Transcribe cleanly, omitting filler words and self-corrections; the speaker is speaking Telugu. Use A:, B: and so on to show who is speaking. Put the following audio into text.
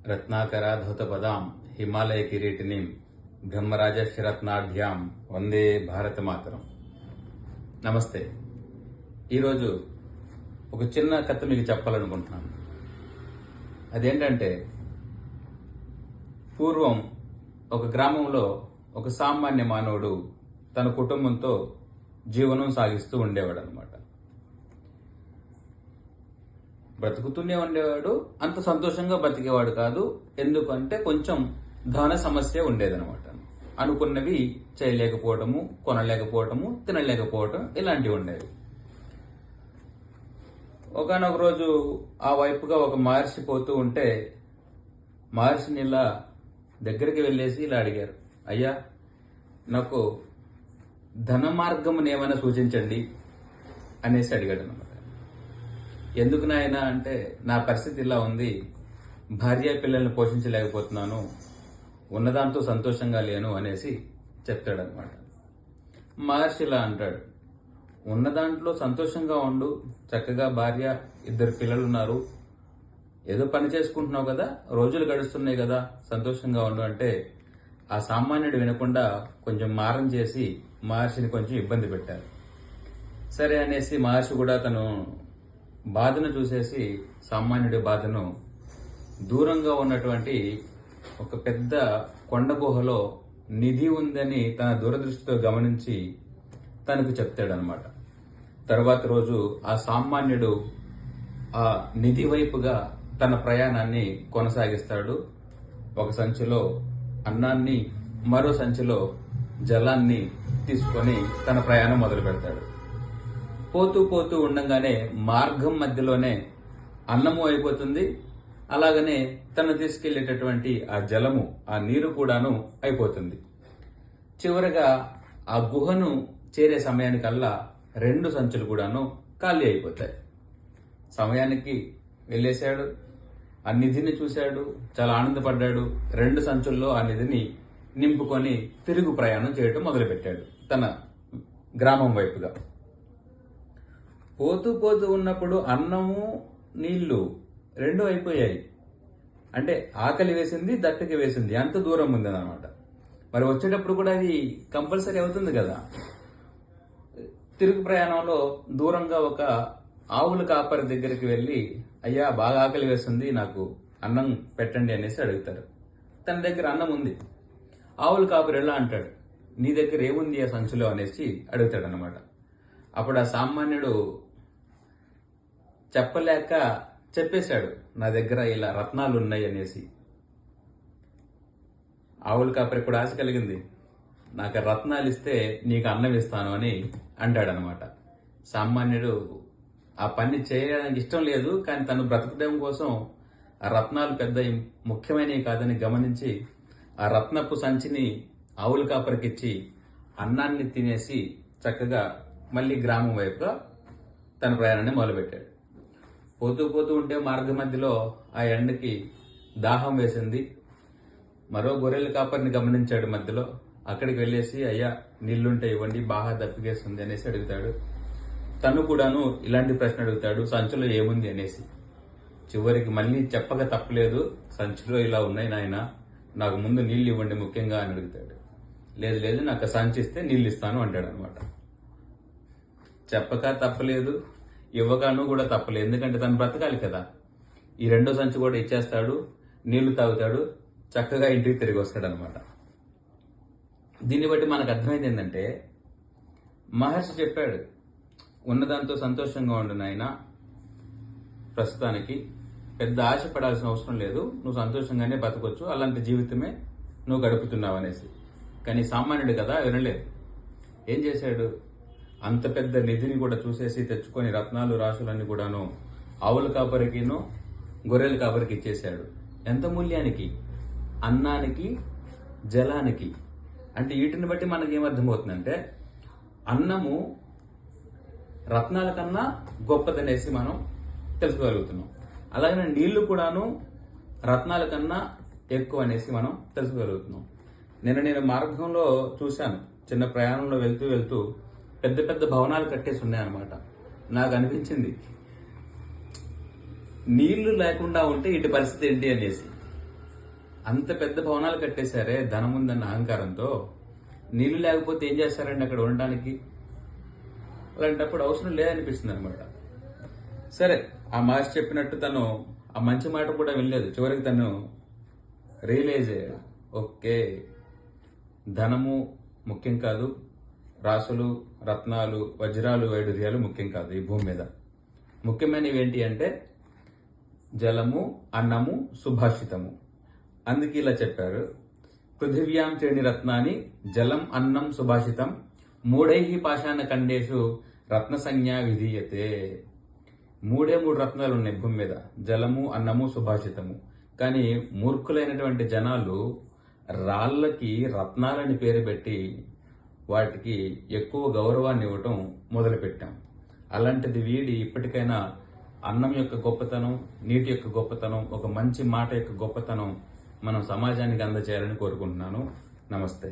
A: రత్నాకరాధౌతపదాం హిమాలయ కిరీటినిం బ్రహ్మరాజశరత్నాఢ్యాం వందే భారతమాతరం. నమస్తే. ఈరోజు ఒక చిన్న కథ మీకు చెప్పాలనుకుంటున్నాను. అదేంటంటే, పూర్వం ఒక గ్రామంలో ఒక సామాన్య మానవుడు తన కుటుంబంతో జీవనం సాగిస్తూ ఉండేవాడు అనమాట. బ్రతుకుతూనే ఉండేవాడు, అంత సంతోషంగా బ్రతికేవాడు కాదు. ఎందుకంటే కొంచెం ధన సమస్య ఉండేదనమాట. అనుకున్నవి చేయలేకపోవటము, కొనలేకపోవటము, తినలేకపోవటం ఇలాంటివి ఉండేవి. ఒకనొక రోజు ఆ వైపుగా ఒక మహర్షి పోతూ ఉంటే మహర్షిని ఇలా దగ్గరికి వెళ్ళేసి ఇలా అడిగారు, అయ్యా, నాకు ధన మార్గమును ఏమైనా సూచించండి అనేసి అడిగాడు అనమాట. ఎందుకు నాయనా అంటే, నా పరిస్థితి ఇలా ఉంది, భార్య పిల్లల్ని పోషించలేకపోతున్నాను, ఉన్నదాంతో సంతోషంగా లేను అనేసి చెప్తాడనమాట. మహర్షి ఇలా అంటాడు, ఉన్నదాంట్లో సంతోషంగా ఉండు, చక్కగా భార్య, 2 పిల్లలు ఉన్నారు, ఏదో పని చేసుకుంటున్నావు కదా, రోజులు గడుస్తున్నాయి కదా, సంతోషంగా ఉండు అంటే ఆ సామాన్యుడు వినకుండా కొంచెం మారం చేసి మహర్షిని కొంచెం ఇబ్బంది పెట్టారు. సరే అనేసి మహర్షి కూడా తను బాధను చూసేసి సామాన్యుడి బాధను దూరంగా ఉన్నటువంటి ఒక పెద్ద కొండ గుహలో నిధి ఉందని తన దూరదృష్టితో గమనించి తనకు చెప్తాడనమాట. తర్వాత రోజు ఆ సామాన్యుడు ఆ నిధి వైపుగా తన ప్రయాణాన్ని కొనసాగిస్తాడు. ఒక సంచిలో అన్నాన్ని, మరో సంచిలో జలాన్ని తీసుకొని తన ప్రయాణం మొదలు పెడతాడు. పోతూ పోతూ ఉండగానే మార్గం మధ్యలోనే అన్నము అయిపోతుంది, అలాగనే తను తీసుకెళ్లేటటువంటి ఆ జలము, ఆ నీరు కూడాను అయిపోతుంది. చివరగా ఆ గుహను చేరే సమయానికల్లా 2 సంచులు కూడాను ఖాళీ అయిపోతాయి. సమయానికి వెళ్ళేశాడు, ఆ నిధిని చూశాడు, చాలా ఆనందపడ్డాడు. 2 సంచుల్లో ఆ నిధిని నింపుకొని తిరుగు ప్రయాణం చేయడం మొదలుపెట్టాడు తన గ్రామం వైపుగా. పోతూ పోతూ ఉన్నప్పుడు అన్నము, నీళ్లు 2 అయిపోయాయి. అంటే ఆకలి వేసింది, దట్టకి వేసింది, అంత దూరం ఉందన్నమాట. మరి వచ్చేటప్పుడు కూడా అది కంపల్సరీ అవుతుంది కదా. తిరుగు ప్రయాణంలో దూరంగా ఒక ఆవుల కాపరి దగ్గరికి వెళ్ళి, అయ్యా, బాగా ఆకలి వేస్తుంది, నాకు అన్నం పెట్టండి అనేసి అడుగుతారు. తన దగ్గర అన్నం ఉంది. ఆవుల కాపరి ఎలా అంటాడు, నీ దగ్గర ఏముంది ఆ సంచులో అనేసి అడుగుతాడు అనమాట. అప్పుడు ఆ సామాన్యుడు చెప్పలేక చెప్పేశాడు, నా దగ్గర ఇలా రత్నాలు ఉన్నాయి అనేసి. ఆవుల కాపరి కూడా ఆశ కలిగింది, నాకు రత్నాలు ఇస్తే నీకు అన్నం ఇస్తాను అని అంటాడనమాట. సామాన్యుడు ఆ పని చేయడానికి ఇష్టం లేదు, కానీ తను బ్రతకడం కోసం ఆ రత్నాలు పెద్ద ముఖ్యమైనవి కాదని గమనించి ఆ రత్నపు సంచిని ఆవుల కాపరికిచ్చి అన్నాన్ని తినేసి చక్కగా మళ్ళీ గ్రామం వైపుగా తన ప్రయాణాన్ని మొదలుపెట్టాడు. పోతూ పోతూ ఉంటే మార్గ మధ్యలో ఆ ఎండకి దాహం వేసింది. మరో గొర్రెల కాపరిని గమనించాడు మధ్యలో. అక్కడికి వెళ్ళేసి, అయ్యా, నీళ్లుంటే ఇవ్వండి, బాగా దప్పికేస్తుంది అనేసి అడుగుతాడు. తను కూడాను ఇలాంటి ప్రశ్న అడుగుతాడు, సంచిలో ఏముంది అనేసి. చివరికి మళ్ళీ చెప్పక తప్పలేదు, సంచిలో ఇలా ఉన్నాయి నాయన, నాకు ముందు నీళ్ళు ఇవ్వండి ముఖ్యంగా అని అడుగుతాడు. లేదు లేదు, నాకు సంచి ఇస్తే నీళ్ళు ఇస్తాను అంటాడు అనమాట. చెప్పక తప్పలేదు, ఇవ్వగాను కూడా తప్పలేదు, ఎందుకంటే తను బ్రతకాలి కదా. ఈ 2వ సంచి కూడా ఇచ్చేస్తాడు, నీళ్లు తాగుతాడు, చక్కగా ఇంటికి తిరిగి వస్తాడు అనమాట. దీన్ని బట్టి మనకు అర్థమైంది ఏంటంటే, మహర్షి చెప్పాడు, ఉన్నదాంతో సంతోషంగా ఉండు నాయనా, ప్రస్తుతానికి పెద్ద ఆశ పడాల్సిన అవసరం లేదు, నువ్వు సంతోషంగానే బతకొచ్చు, అలాంటి జీవితమే నువ్వు గడుపుతున్నావు అనేసి. కానీ సామాన్యుడు కదా, వినలేదు. ఏం చేశాడు, అంత పెద్ద నిధిని కూడా చూసేసి తెచ్చుకొని రత్నాలు రాశులన్నీ కూడాను ఆవుల కాపరికిను గొర్రెల కాపరికి ఇచ్చేశాడు. ఎంత మూల్యానికి? అన్నానికి, జలానికి. అంటే వీటిని బట్టి మనకి ఏమర్థమవుతుందంటే, అన్నము రత్నాల కన్నా గొప్పదనేసి మనం తెలుసుకోగలుగుతున్నాం. అలాగే నీళ్లు కూడాను రత్నాల కన్నా ఎక్కువ అనేసి మనం తెలుసుకోగలుగుతున్నాం. నేను మార్గంలో చూశాను, చిన్న ప్రయాణంలో వెళ్తూ వెళ్తూ పెద్ద పెద్ద భవనాలు కట్టేసి ఉన్నాయన్నమాట. నాకు అనిపించింది, నీళ్లు లేకుండా ఉంటే ఇటు పరిస్థితి ఏంటి అనేసి. అంత పెద్ద భవనాలు కట్టేశారే ధనం ఉందన్న అహంకారంతో, నీళ్లు లేకపోతే ఏం చేస్తారండి అక్కడ ఉండడానికి? అలాంటప్పుడు అవసరం లేదనిపిస్తుంది అనమాట. సరే, ఆ మహర్షి చెప్పినట్టు తను ఆ మంచి మాట కూడా వినలేదు. చివరికి తను రియలైజ్ అయ్యాడు, ఓకే, ధనము ముఖ్యం కాదు, రాసులు, రత్నాలు, వజ్రాలు, వైడూర్యాలు ముఖ్యం కాదు ఈ భూమి మీద. ముఖ్యమైనవి ఏంటి అంటే జలము, అన్నము, సుభాషితము. అందుకే ఇలా చెప్పారు, పృథివ్యాం త్రీణి రత్నాని జలం, అన్నం, సుభాషితం, మూడై పాషాణ ఖండేషు రత్న సంజ్ఞా విధీయతే. మూడే మూడు రత్నాలు ఉన్నాయి భూమి మీద, జలము, అన్నము, సుభాషితము. కానీ మూర్ఖులైనటువంటి జనాలు రాళ్ళకి రత్నాలని పేరు పెట్టి వాటికి ఎక్కువ గౌరవాన్ని ఇవ్వటం మొదలుపెట్టాం. అలాంటిది వీడి ఇప్పటికైనా అన్నం యొక్క గొప్పతనం, నీటి యొక్క గొప్పతనం, ఒక మంచి మాట యొక్క గొప్పతనం మనం సమాజానికి అందజేయాలని కోరుకుంటున్నాను. నమస్తే.